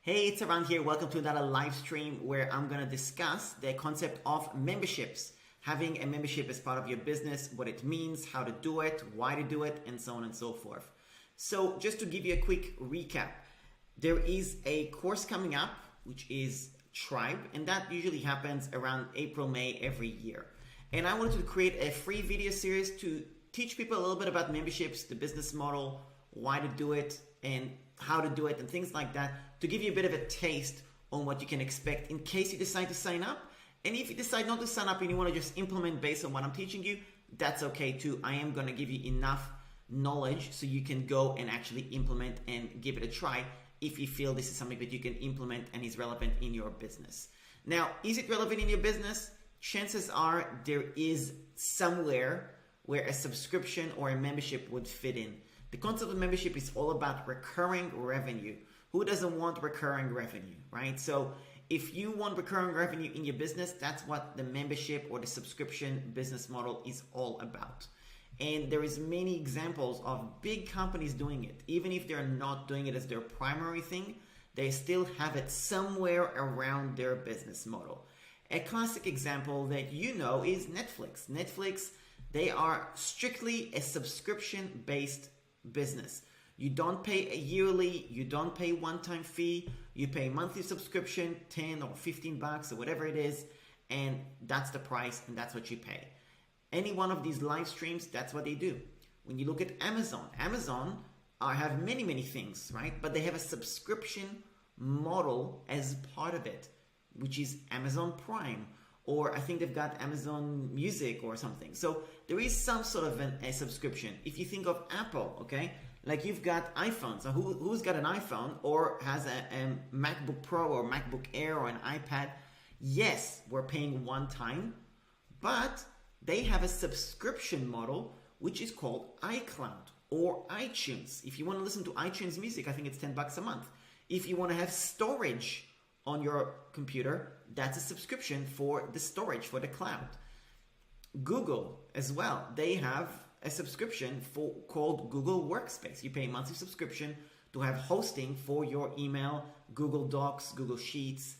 Hey, it's Eran here. Welcome to another live stream where I'm going to discuss the concept of memberships. Having a membership as part of your business, what it means, how to do it, why to do it, and so on and so forth. So just to give you a quick recap, there is a course coming up, which is Tribe, and that usually happens around April, May every year. And I wanted to create a free video series to teach people a little bit about memberships, the business model, why to do it, and how to do it, and things like that, to give you a bit of a taste on what you can expect in case you decide to sign up. And if you decide not to sign up and you want to just implement based on what I'm teaching you, that's okay too. I am going to give you enough knowledge so you can go and actually implement and give it a try if you feel this is something that you can implement and is relevant in your business. Now, is it relevant in your business? Chances are there is somewhere where a subscription or a membership would fit in. The concept of membership is all about recurring revenue. Who doesn't want recurring revenue, right? So if you want recurring revenue in your business, that's what the membership or the subscription business model is all about. And there is many examples of big companies doing it. Even if they're not doing it as their primary thing, they still have it somewhere around their business model. A classic example that you know is Netflix. Netflix, they are strictly a subscription-based business. You don't pay a yearly, you don't pay one-time fee, you pay monthly subscription, 10 or 15 bucks or whatever it is, and that's the price and that's what you pay. Any one of these live streams, that's what they do. When you look at Amazon, have many things, right? But they have a subscription model as part of it, which is Amazon Prime, or I think they've got Amazon Music or something. So there is some sort of a subscription. If you think of Apple, okay, like you've got iPhones. So who's got an iPhone or has a MacBook Pro or MacBook Air or an iPad? Yes, we're paying one time, but they have a subscription model which is called iCloud or iTunes. If you want to listen to iTunes music, I think it's 10 bucks a month. If you want to have storage on your computer, that's a subscription for the storage, for the cloud. Google as well, they have a subscription called Google Workspace. You pay a monthly subscription to have hosting for your email, Google Docs, Google Sheets,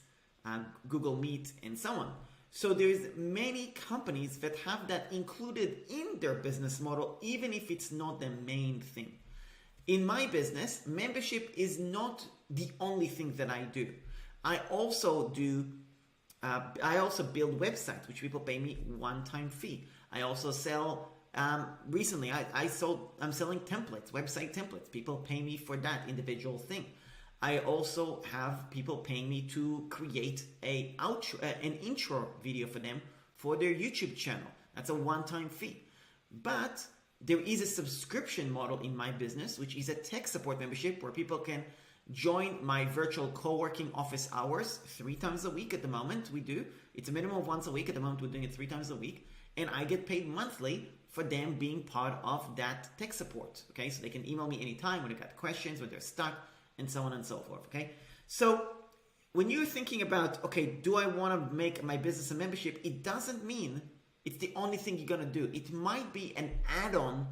Google Meet, and so on. So there's many companies that have that included in their business model, even if it's not the main thing. In my business, membership is not the only thing that I do. I also build websites, which people pay me one-time fee. I also sell, recently I'm selling templates, website templates. People pay me for that individual thing. I also have people paying me to create an intro video for them for their YouTube channel. That's a one-time fee. But there is a subscription model in my business, which is a tech support membership where people can join my virtual co-working office hours 3 times a week at the moment. We do. It's a minimum of once a week. At the moment, we're doing it 3 times a week. And I get paid monthly for them being part of that tech support. Okay, so they can email me anytime when they've got questions, when they're stuck, and so on and so forth. Okay, so when you're thinking about, okay, do I want to make my business a membership? It doesn't mean it's the only thing you're going to do. It might be an add-on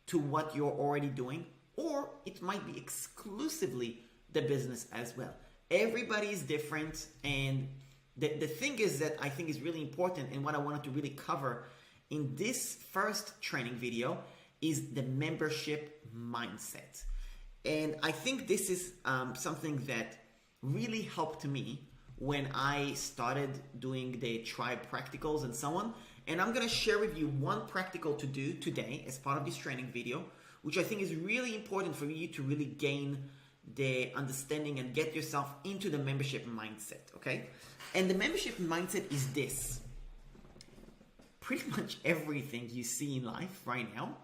to what you're already doing, or it might be exclusively the business as well. Everybody is different, and the thing is that I think is really important, and what I wanted to really cover in this first training video is the membership mindset. And I think this is something that really helped me when I started doing the Tribe practicals and so on. And I'm going to share with you one practical to do today as part of this training video, which I think is really important for you to really gain the understanding and get yourself into the membership mindset, okay? And the membership mindset is this. Pretty much everything you see in life right now,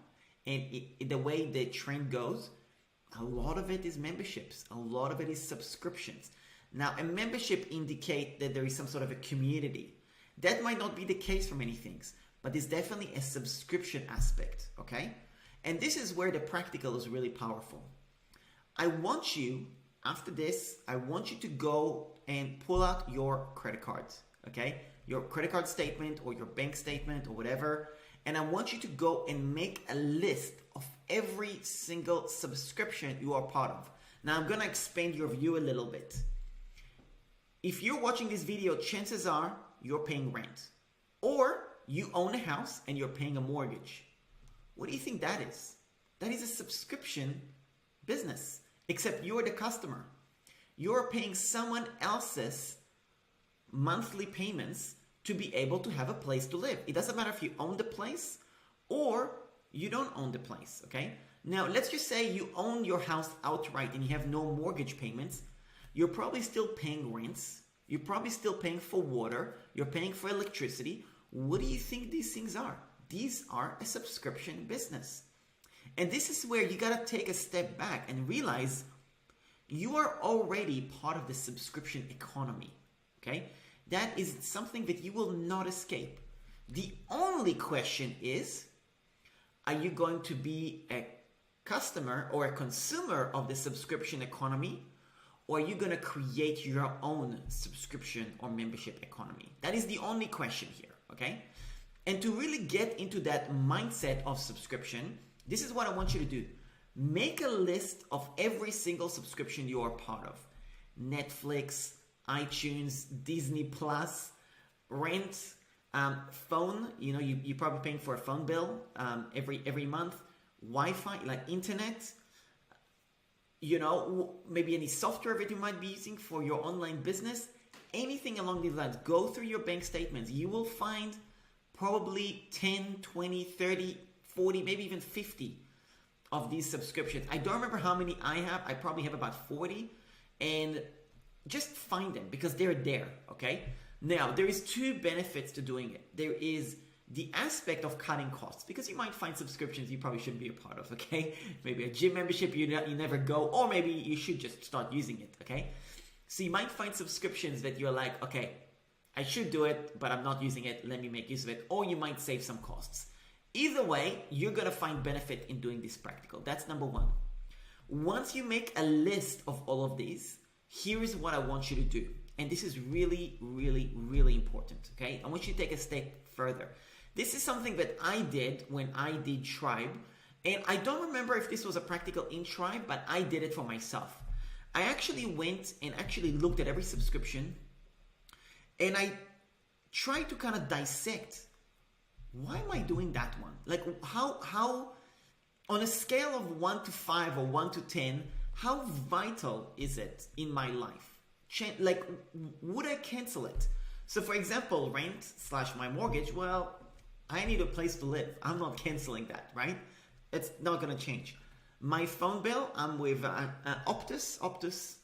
and the way the trend goes, a lot of it is memberships. A lot of it is subscriptions. Now, a membership indicates that there is some sort of a community. That might not be the case for many things, but there's definitely a subscription aspect, okay? And this is where the practical is really powerful. I want you, after this, I want you to go and pull out your credit cards, okay? Your credit card statement or your bank statement or whatever. And I want you to go and make a list of every single subscription you are part of. Now I'm going to expand your view a little bit. If you're watching this video, chances are you're paying rent. Or you own a house and you're paying a mortgage. What do you think that is? That is a subscription business, except you're the customer. You're paying someone else's monthly payments to be able to have a place to live. It doesn't matter if you own the place or you don't own the place, okay? Now, let's just say you own your house outright and you have no mortgage payments. You're probably still paying rents. You're probably still paying for water. You're paying for electricity. What do you think these things are? These are a subscription business. And this is where you got to take a step back and realize you are already part of the subscription economy, okay? That is something that you will not escape. The only question is, are you going to be a customer or a consumer of the subscription economy, or are you going to create your own subscription or membership economy? That is the only question here, okay? And to really get into that mindset of subscription, this is what I want you to do. Make a list of every single subscription you are part of. Netflix, iTunes, Disney Plus, rent, phone. You know, you're probably paying for a phone bill every month. Wi-Fi, like internet. You know, maybe any software that you might be using for your online business. Anything along these lines. Go through your bank statements. You will find probably 10, 20, 30, 40, maybe even 50 of these subscriptions. I don't remember how many I have. I probably have about 40. And just find them because they're there, okay? Now, there is two benefits to doing it. There is the aspect of cutting costs, because you might find subscriptions you probably shouldn't be a part of, okay? Maybe a gym membership you never go, or maybe you should just start using it, okay? So you might find subscriptions that you're like, okay, I should do it, but I'm not using it. Let me make use of it. Or you might save some costs. Either way, you're going to find benefit in doing this practical. That's number one. Once you make a list of all of these, here is what I want you to do. And this is really, really, really important, okay? I want you to take a step further. This is something that I did when I did Tribe. And I don't remember if this was a practical in Tribe, but I did it for myself. I actually went and actually looked at every subscription. And I tried to kind of dissect, why am I doing that one? Like how on a scale of 1 to 5 or 1 to 10, how vital is it in my life? Like, would I cancel it? So for example, rent / my mortgage, well, I need a place to live. I'm not canceling that, right? It's not going to change. My phone bill, I'm with Optus.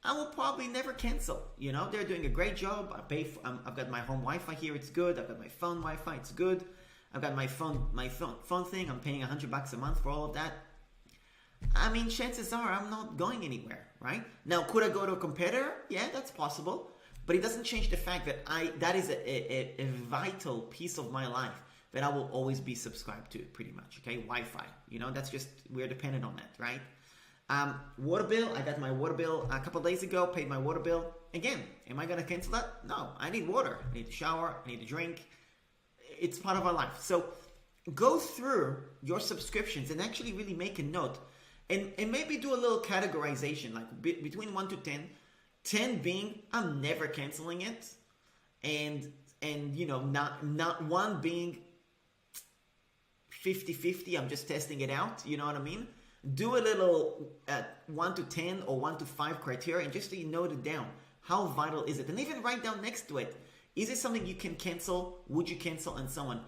I will probably never cancel. You know, they're doing a great job. I've got my home Wi-Fi here. It's good. I've got my phone Wi-Fi. It's good. I've got my phone thing. I'm paying $100 a month for all of that. I mean, chances are I'm not going anywhere, right? Now, could I go to a competitor? Yeah, that's possible. But it doesn't change the fact that that is a vital piece of my life that I will always be subscribed to, pretty much, okay? Wi-Fi, you know, that's just, we're dependent on that, right? Water bill, I got my water bill a couple days ago, paid my water bill. Again, am I going to cancel that? No, I need water. I need to shower. I need to drink. It's part of our life. So go through your subscriptions and actually really make a note and maybe do a little categorization, like between 1 to 10. 10 being, I'm never canceling it. And you know, not 1 being 50-50, I'm just testing it out. You know what I mean? Do a little 1 to 10 or 1 to 5 criteria and just so you note it down. How vital is it? And even write down next to it. Is it something you can cancel? Would you cancel? And so on.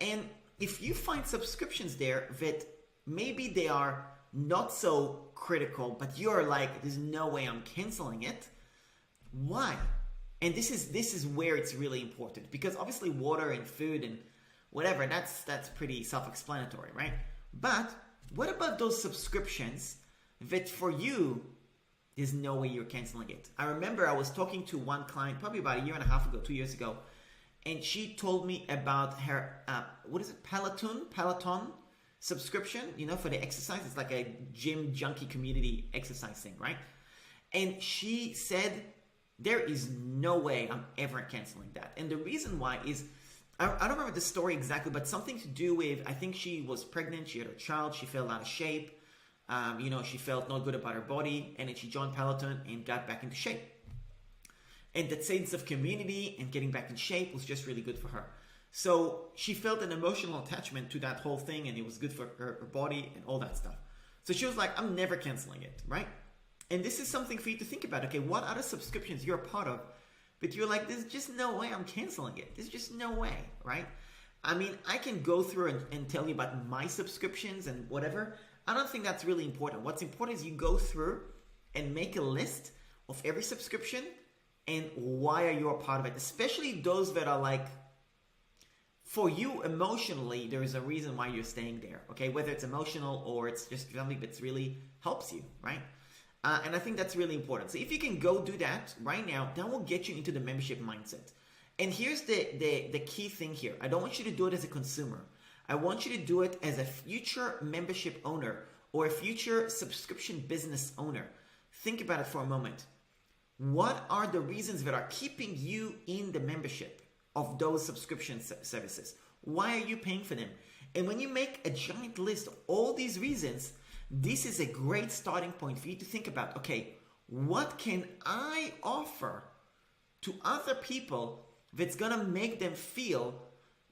And if you find subscriptions there that maybe they are not so critical, but you're like, there's no way I'm canceling it. Why? And this is where it's really important, because obviously water and food and whatever, that's pretty self-explanatory, right? But what about those subscriptions that for you, there's no way you're canceling it? I remember I was talking to one client probably about 1.5 years ago, 2 years ago, and she told me about her, Peloton subscription, you know, for the exercise. It's like a gym junkie community exercise thing, right? And she said, there is no way I'm ever canceling that. And the reason why is, I don't remember the story exactly, but something to do with, I think she was pregnant, she had a child, she felt out of shape, you know, she felt not good about her body, and then she joined Peloton and got back into shape. And that sense of community and getting back in shape was just really good for her. So she felt an emotional attachment to that whole thing, and it was good for her body and all that stuff. So she was like, I'm never canceling it, right? And this is something for you to think about. Okay, what other subscriptions you're a part of, but you're like, there's just no way I'm canceling it. There's just no way, right? I mean, I can go through and tell you about my subscriptions and whatever. I don't think that's really important. What's important is you go through and make a list of every subscription and why are you a part of it, especially those that are like, for you emotionally, there is a reason why you're staying there, okay? Whether it's emotional or it's just something that really helps you, right? And I think that's really important. So if you can go do that right now, that will get you into the membership mindset. And here's the key thing here. I don't want you to do it as a consumer. I want you to do it as a future membership owner or a future subscription business owner. Think about it for a moment. What are the reasons that are keeping you in the membership of those subscription services? Why are you paying for them? And when you make a giant list of all these reasons, this is a great starting point for you to think about, okay, what can I offer to other people that's going to make them feel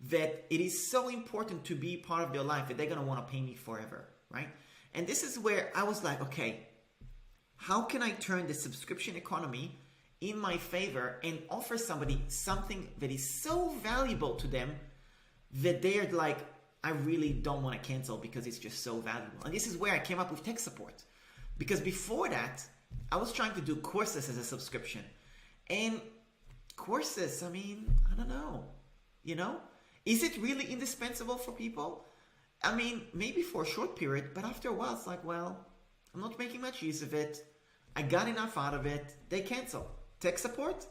that it is so important to be part of their life that they're going to want to pay me forever, right? And this is where I was like, okay, how can I turn the subscription economy in my favor and offer somebody something that is so valuable to them that they're like, I really don't want to cancel because it's just so valuable. And this is where I came up with tech support. Because before that, I was trying to do courses as a subscription. And courses, I mean, I don't know, you know? Is it really indispensable for people? I mean, maybe for a short period, but after a while, it's like, well, I'm not making much use of it. I got enough out of it. They cancel. Tech support?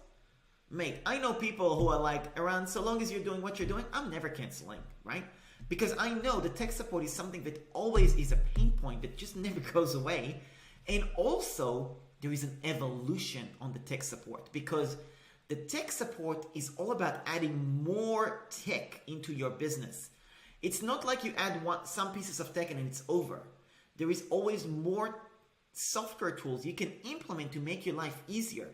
Mate, I know people who are like, Eran, so long as you're doing what you're doing, I'm never canceling, right? Because I know the tech support is something that always is a pain point that just never goes away. And also, there is an evolution on the tech support because the tech support is all about adding more tech into your business. It's not like you add some pieces of tech and then it's over. There is always more software tools you can implement to make your life easier.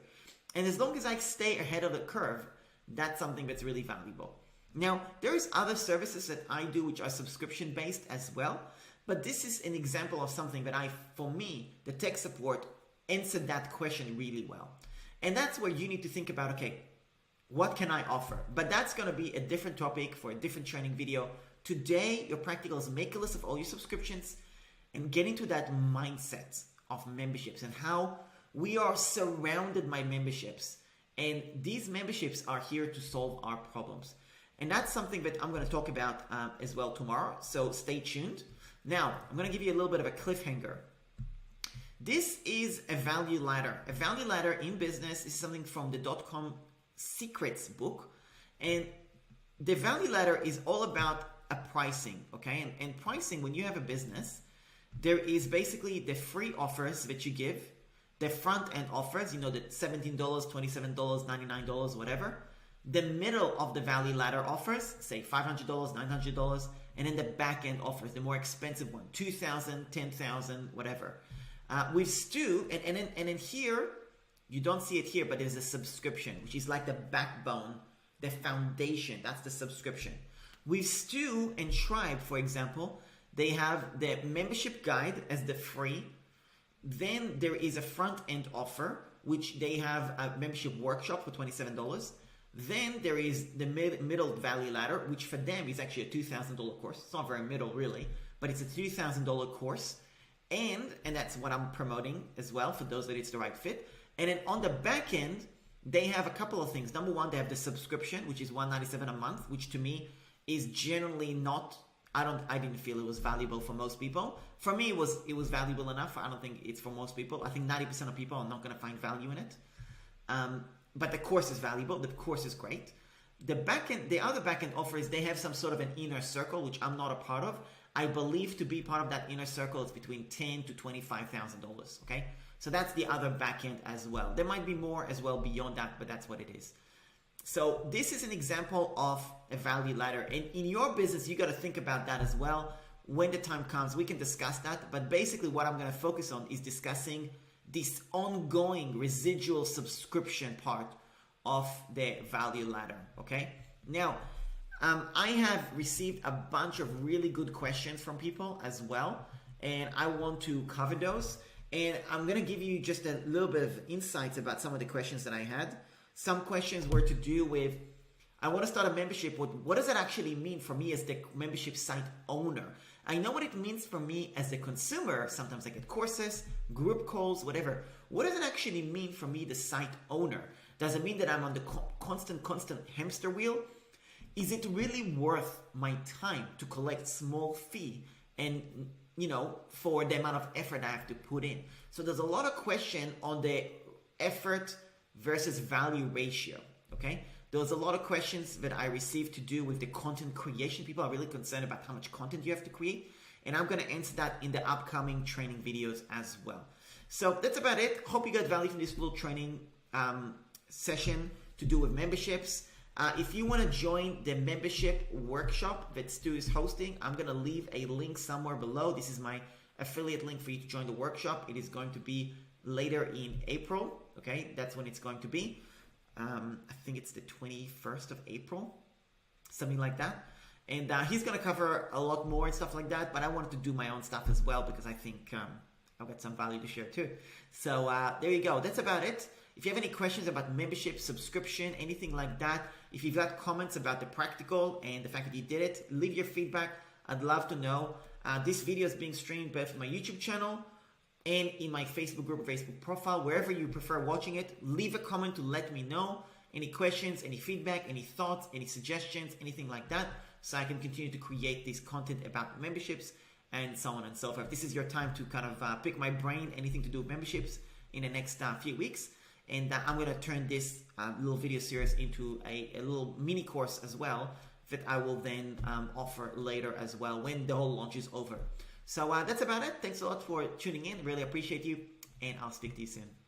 And as long as I stay ahead of the curve, that's something that's really valuable. Now, there's other services that I do which are subscription based as well, but this is an example of something that for me, the tech support answered that question really well. And that's where you need to think about, okay, what can I offer? But that's going to be a different topic for a different training video. Today, your practical is make a list of all your subscriptions and get into that mindset of memberships and how we are surrounded by memberships. And these memberships are here to solve our problems. And that's something that I'm going to talk about as well tomorrow. So stay tuned. Now, I'm going to give you a little bit of a cliffhanger. This is a value ladder. A value ladder in business is something from the .com Secrets book. And the value ladder is all about a pricing, okay? And pricing, when you have a business, there is basically the free offers that you give, the front end offers, you know, the $17, $27, $99, whatever. The middle of the value ladder offers, say $500, $900, and then the back end offers, the more expensive one, $2,000, $10,000, whatever. With Stu, and then here, you don't see it here, but there's a subscription, which is like the backbone, the foundation. That's the subscription. With Stu and Tribe, for example, they have the membership guide as the free. Then there is a front end offer, which they have a membership workshop for $27. Then there is the middle value ladder, which for them is actually a $2,000 course. It's not very middle really, but it's a $2,000 course. And that's what I'm promoting as well for those that it's the right fit. And then on the back end, they have a couple of things. Number one, they have the subscription, which is $197 a month, which to me is generally not, I didn't feel it was valuable for most people. For me, it was valuable enough. I don't think it's for most people. I think 90% of people are not going to find value in it. But the course is valuable. The course is great. The other backend offer is they have some sort of an inner circle, which I'm not a part of. I believe to be part of that inner circle is between $10,000 to $25,000. Okay, so that's the other backend as well. There might be more as well beyond that, but that's what it is. So this is an example of a value ladder, and in your business, you got to think about that as well. When the time comes, we can discuss that. But basically, what I'm going to focus on is discussing this ongoing residual subscription part of the value ladder. Okay, now I have received a bunch of really good questions from people as well, and I want to cover those. And I'm going to give you just a little bit of insights about some of the questions that I had. Some questions were to do with, I want to start a membership. What does that actually mean for me as the membership site owner? I know what it means for me as a consumer. Sometimes I get courses, group calls, whatever. What does it actually mean for me, the site owner? Does it mean that I'm on the constant hamster wheel? Is it really worth my time to collect small fee and, for the amount of effort I have to put in? So there's a lot of question on the effort versus value ratio, okay? There was a lot of questions that I received to do with the content creation. People are really concerned about how much content you have to create, and I'm going to answer that in the upcoming training videos as well. So that's about it. Hope you got value from this little training session to do with memberships. If you want to join the membership workshop that Stu is hosting, I'm going to leave a link somewhere below. This is my affiliate link for you to join the workshop. It is going to be later in April. Okay, that's when it's going to be. I think it's the 21st of April, something like that. And he's going to cover a lot more and stuff like that. But I wanted to do my own stuff as well because I think I've got some value to share too. So there you go. That's about it. If you have any questions about membership, subscription, anything like that, if you've got comments about the practical and the fact that you did it, leave your feedback. I'd love to know. This video is being streamed both on my YouTube channel and in my Facebook group or Facebook profile, wherever you prefer watching it. Leave a comment to let me know any questions, any feedback, any thoughts, any suggestions, anything like that, so I can continue to create this content about memberships and so on and so forth. This is your time to kind of pick my brain, anything to do with memberships in the next few weeks. And I'm going to turn this little video series into a little mini course as well that I will then offer later as well when the whole launch is over. So that's about it. Thanks a lot for tuning in. Really appreciate you, and I'll speak to you soon.